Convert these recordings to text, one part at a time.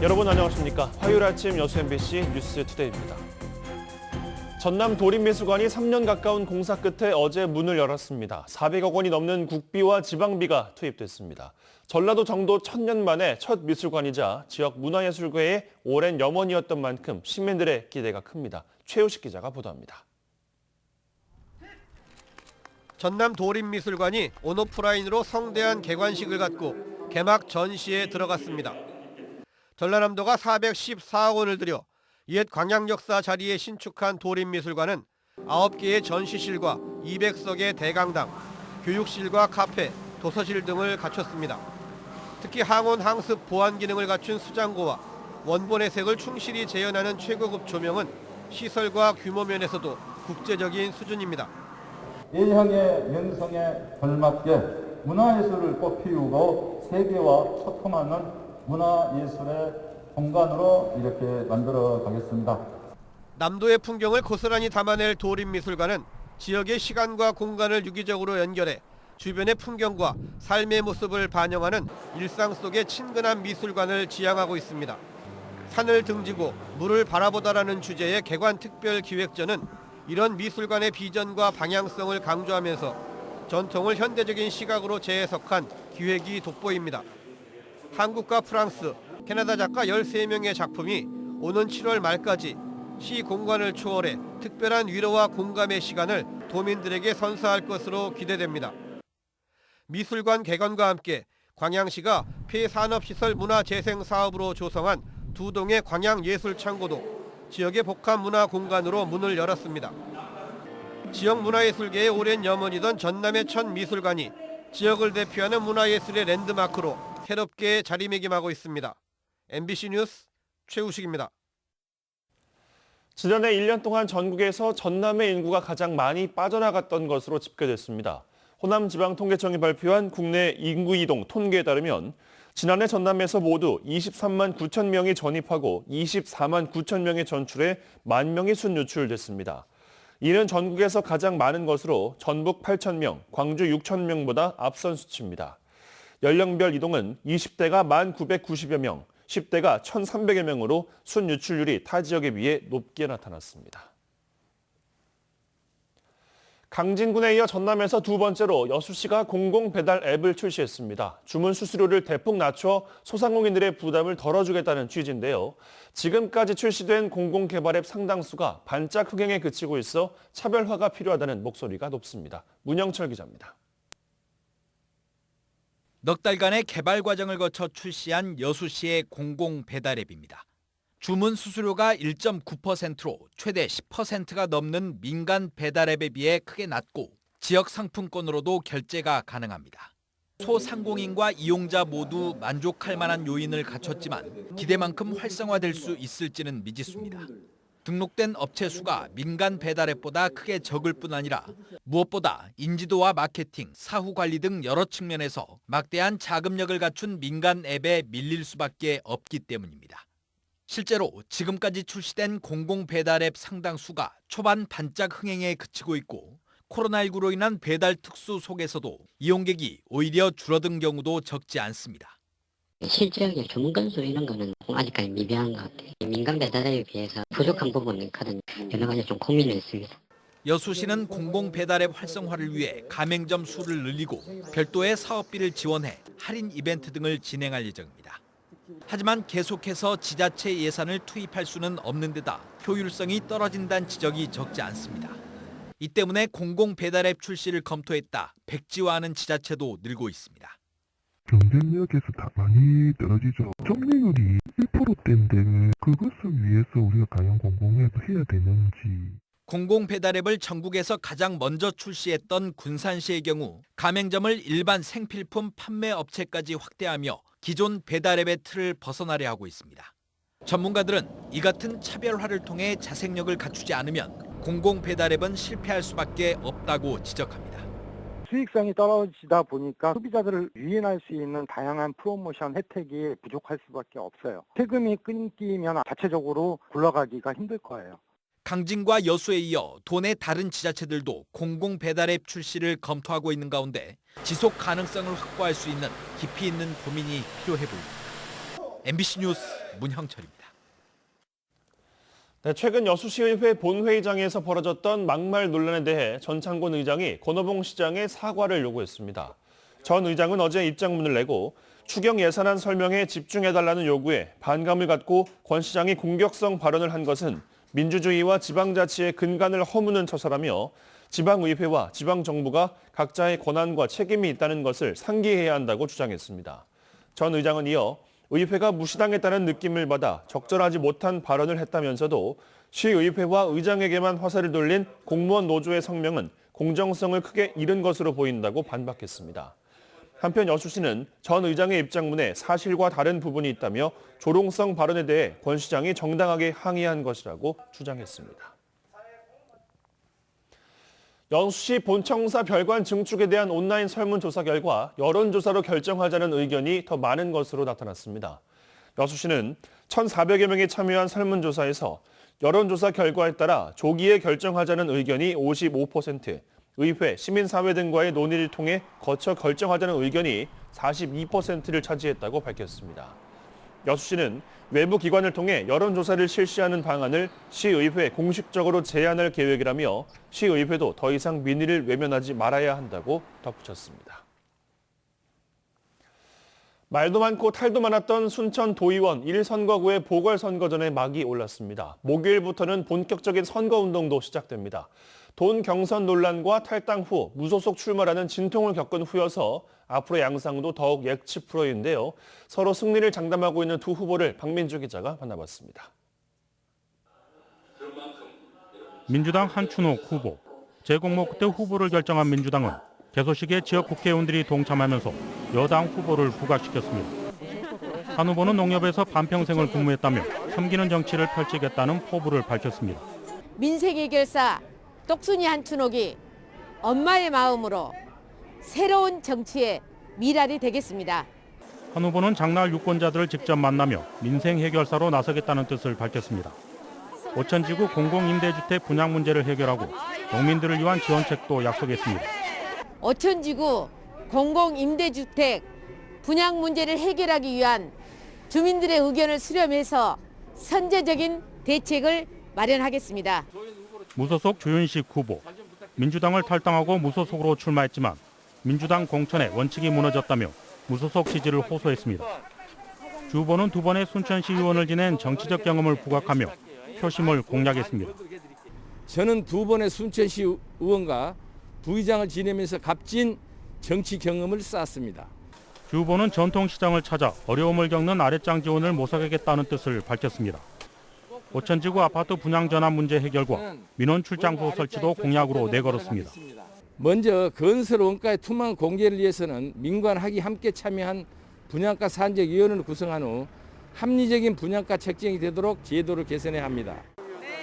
여러분 안녕하십니까? 화요일 아침 여수 MBC 뉴스투데이입니다. 전남 도립미술관이 3년 가까운 공사 끝에 어제 문을 열었습니다. 400억 원이 넘는 국비와 지방비가 투입됐습니다. 전라도 정도 1000년 만에 첫 미술관이자 지역 문화예술계의 오랜 염원이었던 만큼 시민들의 기대가 큽니다. 최우식 기자가 보도합니다. 전남 도립미술관이 온오프라인으로 성대한 개관식을 갖고 개막 전시에 들어갔습니다. 전라남도가 414억 원을 들여 옛 광양역사 자리에 신축한 도립미술관은 9개의 전시실과 200석의 대강당, 교육실과 카페, 도서실 등을 갖췄습니다. 특히 항온 항습 보안 기능을 갖춘 수장고와 원본의 색을 충실히 재현하는 최고급 조명은 시설과 규모 면에서도 국제적인 수준입니다. 일형의 명성에 걸맞게 문화예술을 꽃피우고 세계와 소통하는 문화예술의 공간으로 이렇게 만들어 가겠습니다. 남도의 풍경을 고스란히 담아낼 도립미술관은 지역의 시간과 공간을 유기적으로 연결해 주변의 풍경과 삶의 모습을 반영하는 일상 속의 친근한 미술관을 지향하고 있습니다. 산을 등지고 물을 바라보다라는 주제의 개관 특별 기획전은 이런 미술관의 비전과 방향성을 강조하면서 전통을 현대적인 시각으로 재해석한 기획이 돋보입니다. 한국과 프랑스, 캐나다 작가 13명의 작품이 오는 7월 말까지 시 공간을 초월해 특별한 위로와 공감의 시간을 도민들에게 선사할 것으로 기대됩니다. 미술관 개관과 함께 광양시가 폐산업시설 문화재생 사업으로 조성한 2동의 광양예술창고도 지역의 복합 문화 공간으로 문을 열었습니다. 지역 문화예술계의 오랜 염원이던 전남의 첫 미술관이 지역을 대표하는 문화예술의 랜드마크로 새롭게 자리매김하고 있습니다. MBC 뉴스 최우식입니다. 지난해 1년 동안 전국에서 전남의 인구가 가장 많이 빠져나갔던 것으로 집계됐습니다. 호남지방통계청이 발표한 국내 인구 이동 통계에 따르면 지난해 전남에서 모두 23만 9천 명이 전입하고 24만 9천 명이 전출해 1만 명이 순유출됐습니다. 이는 전국에서 가장 많은 것으로 전북 8천 명, 광주 6천 명보다 앞선 수치입니다. 연령별 이동은 20대가 1,990여 명, 10대가 1,300여 명으로 순유출률이 타 지역에 비해 높게 나타났습니다. 강진군에 이어 전남에서 두 번째로 여수시가 공공배달 앱을 출시했습니다. 주문 수수료를 대폭 낮춰 소상공인들의 부담을 덜어주겠다는 취지인데요. 지금까지 출시된 공공개발 앱 상당수가 반짝 흥행에 그치고 있어 차별화가 필요하다는 목소리가 높습니다. 문영철 기자입니다. 넉 달간의 개발 과정을 거쳐 출시한 여수시의 공공배달 앱입니다. 주문 수수료가 1.9%로 최대 10%가 넘는 민간 배달 앱에 비해 크게 낮고 지역 상품권으로도 결제가 가능합니다. 소상공인과 이용자 모두 만족할 만한 요인을 갖췄지만 기대만큼 활성화될 수 있을지는 미지수입니다. 등록된 업체 수가 민간 배달 앱보다 크게 적을 뿐 아니라 무엇보다 인지도와 마케팅, 사후 관리 등 여러 측면에서 막대한 자금력을 갖춘 민간 앱에 밀릴 수밖에 없기 때문입니다. 실제로 지금까지 출시된 공공 배달 앱 상당수가 초반 반짝 흥행에 그치고 있고 코로나19로 인한 배달 특수 속에서도 이용객이 오히려 줄어든 경우도 적지 않습니다. 실질적인 주문 건수 이런 거는 아직까지 미비한 것 같아요. 민간 배달에 비해서 부족한 부분이 크든 여러 가지 좀 고민을 했습니다. 여수시는 공공 배달 앱 활성화를 위해 가맹점 수를 늘리고 별도의 사업비를 지원해 할인 이벤트 등을 진행할 예정입니다. 하지만 계속해서 지자체 예산을 투입할 수는 없는 데다 효율성이 떨어진다는 지적이 적지 않습니다. 이 때문에 공공 배달 앱 출시를 검토했다 백지화하는 지자체도 늘고 있습니다. 경쟁력에서 다 많이 떨어지죠. 점유율이 1%대인데 그것을 위해서 우리가 과연 공공앱을 해야 되는지. 공공 배달 앱을 전국에서 가장 먼저 출시했던 군산시의 경우 가맹점을 일반 생필품 판매 업체까지 확대하며 기존 배달 앱의 틀을 벗어나려 하고 있습니다. 전문가들은 이 같은 차별화를 통해 자생력을 갖추지 않으면 공공 배달 앱은 실패할 수밖에 없다고 지적합니다. 수익성이 떨어지다 보니까 소비자들을 유인할 수 있는 다양한 프로모션 혜택이 부족할 수밖에 없어요. 세금이 끊기면 자체적으로 굴러가기가 힘들 거예요. 강진과 여수에 이어 도내 다른 지자체들도 공공 배달 앱 출시를 검토하고 있는 가운데 지속 가능성을 확보할 수 있는 깊이 있는 고민이 필요해 보입니다. MBC 뉴스 문형철입니다. 네, 최근 여수시의회 본회의장에서 벌어졌던 막말 논란에 대해 전창곤 의장이 권오봉 시장에 사과를 요구했습니다. 전 의장은 어제 입장문을 내고 추경 예산안 설명에 집중해달라는 요구에 반감을 갖고 권 시장이 공격성 발언을 한 것은 민주주의와 지방자치의 근간을 허무는 처사라며 지방의회와 지방정부가 각자의 권한과 책임이 있다는 것을 상기해야 한다고 주장했습니다. 전 의장은 이어 의회가 무시당했다는 느낌을 받아 적절하지 못한 발언을 했다면서도 시의회와 의장에게만 화살을 돌린 공무원 노조의 성명은 공정성을 크게 잃은 것으로 보인다고 반박했습니다. 한편 여수시는 전 의장의 입장문에 사실과 다른 부분이 있다며 조롱성 발언에 대해 권 시장이 정당하게 항의한 것이라고 주장했습니다. 여수시 본청사 별관 증축에 대한 온라인 설문조사 결과 여론조사로 결정하자는 의견이 더 많은 것으로 나타났습니다. 여수시는 1,400여 명이 참여한 설문조사에서 여론조사 결과에 따라 조기에 결정하자는 의견이 55%, 의회, 시민사회 등과의 논의를 통해 거쳐 결정하자는 의견이 42%를 차지했다고 밝혔습니다. 여수시는 외부 기관을 통해 여론조사를 실시하는 방안을 시의회에 공식적으로 제안할 계획이라며 시의회도 더 이상 민의를 외면하지 말아야 한다고 덧붙였습니다. 말도 많고 탈도 많았던 순천 도의원 1선거구의 보궐선거전에 막이 올랐습니다. 목요일부터는 본격적인 선거운동도 시작됩니다. 돈 경선 논란과 탈당 후 무소속 출마라는 진통을 겪은 후여서 앞으로 양상도 더욱 예측불허인데요. 서로 승리를 장담하고 있는 두 후보를 박민주 기자가 만나봤습니다. 민주당 한춘옥 후보, 재공모 끝에 후보를 결정한 민주당은 개소식에 지역 국회의원들이 동참하면서 여당 후보를 부각시켰습니다. 한 후보는 농협에서 반평생을 근무했다며 섬기는 정치를 펼치겠다는 포부를 밝혔습니다. 민생 해결사 똑순이 한춘옥이 엄마의 마음으로 새로운 정치의 미랄이 되겠습니다. 한 후보는 장날 유권자들을 직접 만나며 민생 해결사로 나서겠다는 뜻을 밝혔습니다. 오천지구 공공임대주택 분양 문제를 해결하고 농민들을 위한 지원책도 약속했습니다. 오천지구 공공임대주택 분양 문제를 해결하기 위한 주민들의 의견을 수렴해서 선제적인 대책을 마련하겠습니다. 무소속 조윤식 후보, 민주당을 탈당하고 무소속으로 출마했지만 민주당 공천에 원칙이 무너졌다며 무소속 지지를 호소했습니다. 주 후보는 두 번의 순천시 의원을 지낸 정치적 경험을 부각하며 표심을 공략했습니다. 저는 두 번의 순천시 의원과 부의장을 지내면서 값진 정치 경험을 쌓았습니다. 주 후보는 전통시장을 찾아 어려움을 겪는 아랫장 지원을 모색하겠다는 뜻을 밝혔습니다. 오천지구 아파트 분양 전환 문제 해결과 민원 출장소 설치도 공약으로 내걸었습니다. 먼저 건설 원가의 투명한 공개를 위해서는 민관 학이 함께 참여한 분양가 산적위원회를 구성한 후 합리적인 분양가 책정이 되도록 제도를 개선해야 합니다.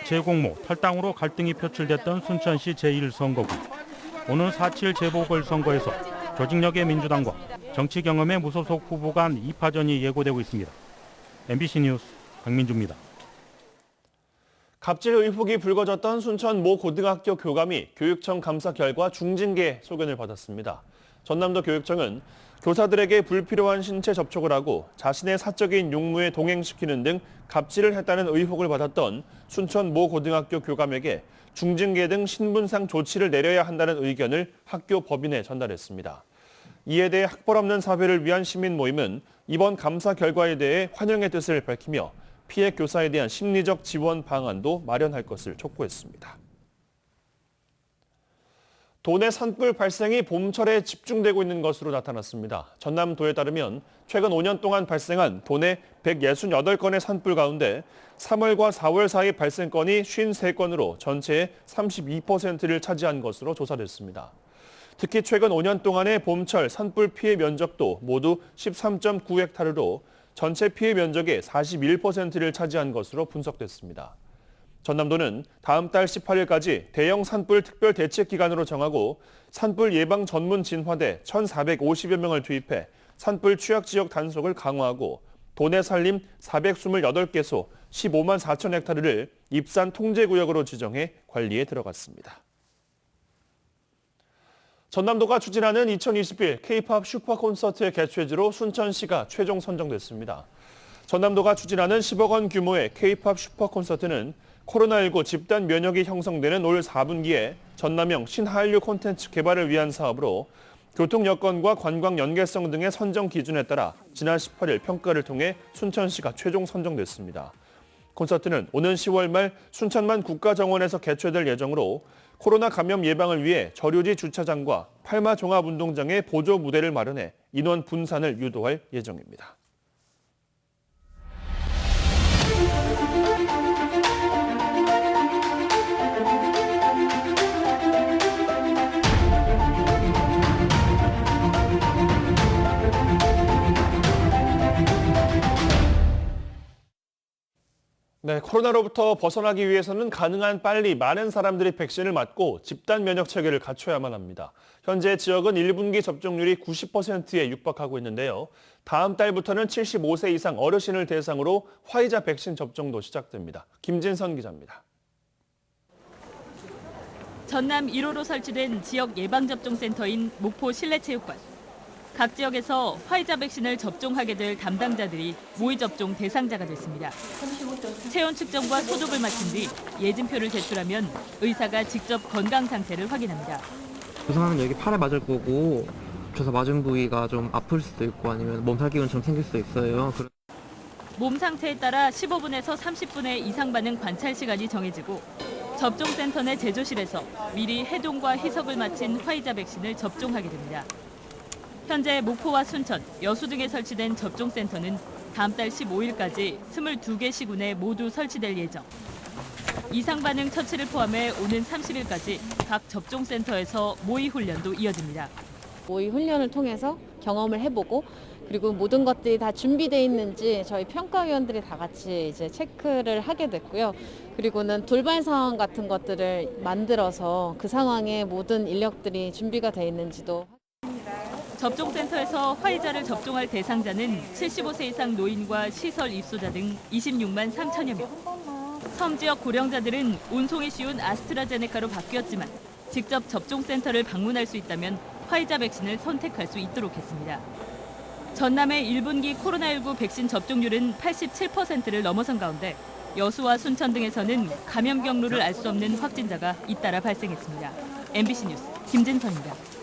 재공모, 탈당으로 갈등이 표출됐던 순천시 제1선거구. 오늘 4.7 재보궐선거에서 조직력의 민주당과 정치 경험의 무소속 후보 간 2파전이 예고되고 있습니다. MBC 뉴스 박민주입니다. 갑질 의혹이 불거졌던 순천 모 고등학교 교감이 교육청 감사 결과 중징계 소견을 받았습니다. 전남도 교육청은 교사들에게 불필요한 신체 접촉을 하고 자신의 사적인 용무에 동행시키는 등 갑질을 했다는 의혹을 받았던 순천 모 고등학교 교감에게 중징계 등 신분상 조치를 내려야 한다는 의견을 학교 법인에 전달했습니다. 이에 대해 학벌 없는 사회를 위한 시민 모임은 이번 감사 결과에 대해 환영의 뜻을 밝히며 피해 교사에 대한 심리적 지원 방안도 마련할 것을 촉구했습니다. 도내 산불 발생이 봄철에 집중되고 있는 것으로 나타났습니다. 전남도에 따르면 최근 5년 동안 발생한 도내 168건의 산불 가운데 3월과 4월 사이 발생 건이 53건으로 전체의 32%를 차지한 것으로 조사됐습니다. 특히 최근 5년 동안의 봄철 산불 피해 면적도 모두 13.9헥타르로 전체 피해 면적의 41%를 차지한 것으로 분석됐습니다. 전남도는 다음 달 18일까지 대형 산불 특별 대책 기간으로 정하고 산불 예방 전문 진화대 1,450여 명을 투입해 산불 취약 지역 단속을 강화하고 도내 산림 428개소 15만 4천 헥타르를 입산 통제구역으로 지정해 관리에 들어갔습니다. 전남도가 추진하는 2021 K-팝 슈퍼 콘서트의 개최지로 순천시가 최종 선정됐습니다. 전남도가 추진하는 10억 원 규모의 K-팝 슈퍼 콘서트는 코로나19 집단 면역이 형성되는 올 4분기에 전남형 신한류 콘텐츠 개발을 위한 사업으로 교통 여건과 관광 연계성 등의 선정 기준에 따라 지난 18일 평가를 통해 순천시가 최종 선정됐습니다. 콘서트는 오는 10월 말 순천만 국가정원에서 개최될 예정으로 코로나 감염 예방을 위해 저류지 주차장과 팔마 종합운동장에 보조 무대를 마련해 인원 분산을 유도할 예정입니다. 네, 코로나로부터 벗어나기 위해서는 가능한 빨리 많은 사람들이 백신을 맞고 집단 면역 체계를 갖춰야만 합니다. 현재 지역은 1분기 접종률이 90%에 육박하고 있는데요. 다음 달부터는 75세 이상 어르신을 대상으로 화이자 백신 접종도 시작됩니다. 김진선 기자입니다. 전남 1호로 설치된 지역 예방접종센터인 목포 실내체육관. 각 지역에서 화이자 백신을 접종하게 될 담당자들이 모의 접종 대상자가 됐습니다. 체온 측정과 소독을 마친 뒤 예진표를 제출하면 의사가 직접 건강 상태를 확인합니다. 우선은 여기 팔에 맞을 거고 주사 맞은 부위가 좀 아플 수도 있고 아니면 몸살 기운처럼 생길 수도 있어요. 몸 상태에 따라 15분에서 30분의 이상 반응 관찰 시간이 정해지고 접종센터 내 제조실에서 미리 해동과 희석을 마친 화이자 백신을 접종하게 됩니다. 현재 목포와 순천, 여수 등에 설치된 접종센터는 다음 달 15일까지 22개 시군에 모두 설치될 예정. 이상 반응 처치를 포함해 오는 30일까지 각 접종센터에서 모의 훈련도 이어집니다. 모의 훈련을 통해서 경험을 해보고 그리고 모든 것들이 다 준비되어 있는지 저희 평가위원들이 다 같이 이제 체크를 하게 됐고요. 그리고는 돌발 상황 같은 것들을 만들어서 그 상황에 모든 인력들이 준비가 되어 있는지도. 접종센터에서 화이자를 접종할 대상자는 75세 이상 노인과 시설 입소자 등 26만 3천여 명. 섬 지역 고령자들은 운송이 쉬운 아스트라제네카로 바뀌었지만 직접 접종센터를 방문할 수 있다면 화이자 백신을 선택할 수 있도록 했습니다. 전남의 1분기 코로나19 백신 접종률은 87%를 넘어선 가운데 여수와 순천 등에서는 감염 경로를 알 수 없는 확진자가 잇따라 발생했습니다. MBC 뉴스 김진선입니다.